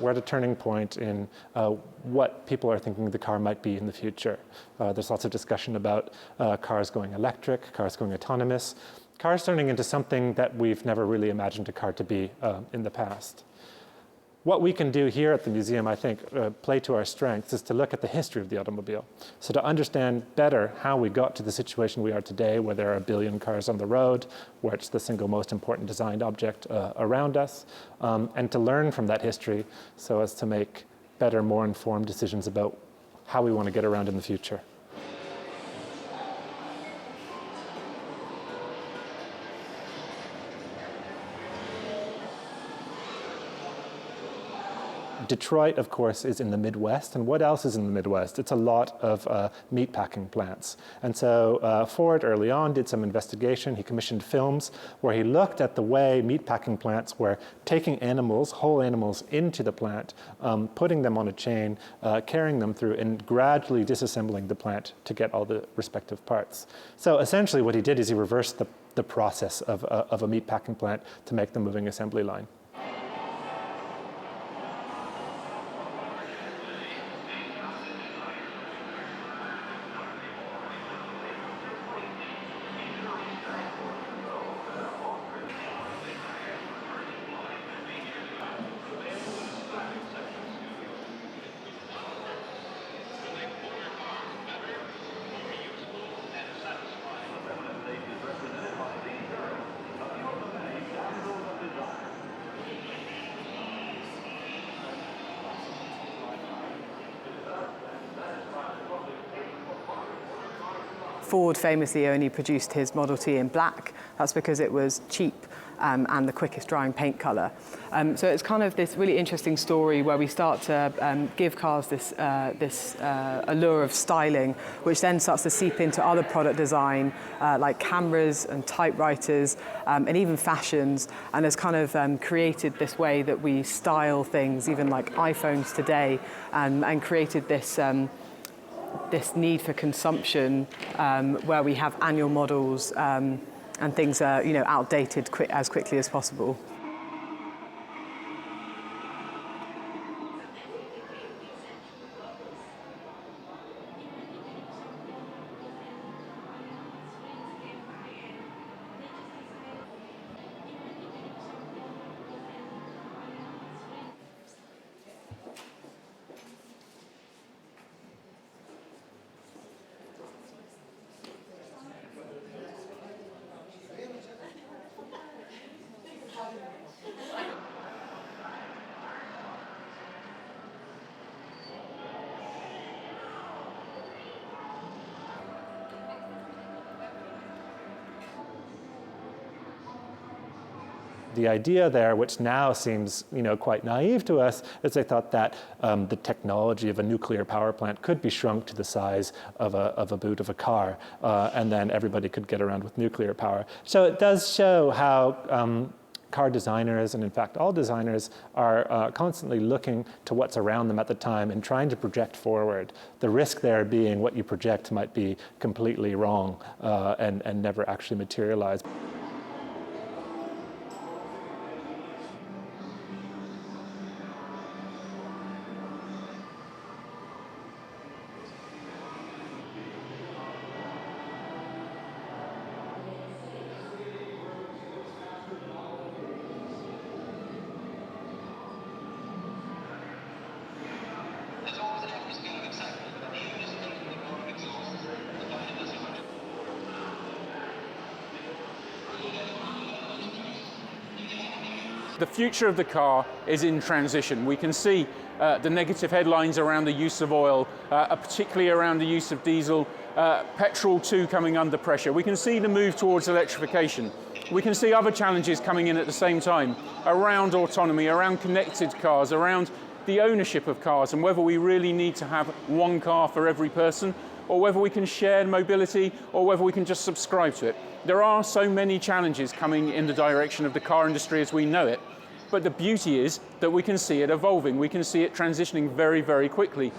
we're at a turning point in what people are thinking the car might be in the future. There's lots of discussion about cars going electric, cars going autonomous, cars turning into something that we've never really imagined a car to be in the past. What we can do here at the museum, I think, play to our strengths, is to look at the history of the automobile. So to understand better how we got to the situation we are today, where there are 1 billion cars on the road, where it's the single most important designed object around us, and to learn from that history so as to make better, more informed decisions about how we want to get around in the future. Detroit, of course, is in the Midwest, and what else is in the Midwest? It's a lot of meatpacking plants. And so Ford early on did some investigation. He commissioned films where he looked at the way meatpacking plants were taking animals, whole animals, into the plant, putting them on a chain, carrying them through, and gradually disassembling the plant to get all the respective parts. So essentially what he did is he reversed the process of a meatpacking plant to make the moving assembly line. Ford famously only produced his Model T in black. That's because it was cheap and the quickest drying paint colour. So it's kind of this really interesting story where we start to give cars this allure of styling, which then starts to seep into other product design, like cameras and typewriters, and even fashions, and has kind of created this way that we style things, even like iPhones today, and created this this need for consumption, where we have annual models and things are, outdated as quickly as possible. The idea there, which now seems quite naive to us, is they thought that the technology of a nuclear power plant could be shrunk to the size of a boot of a car, and then everybody could get around with nuclear power. So it does show how car designers, and in fact all designers, are constantly looking to what's around them at the time and trying to project forward. The risk there being what you project might be completely wrong and never actually materialize. The future of the car is in transition. We can see the negative headlines around the use of oil, particularly around the use of diesel, petrol too coming under pressure. We can see the move towards electrification. We can see other challenges coming in at the same time around autonomy, around connected cars, around the ownership of cars, and whether we really need to have one car for every person, or whether we can share mobility, or whether we can just subscribe to it. There are so many challenges coming in the direction of the car industry as we know it, but the beauty is that we can see it evolving, we can see it transitioning very, very quickly.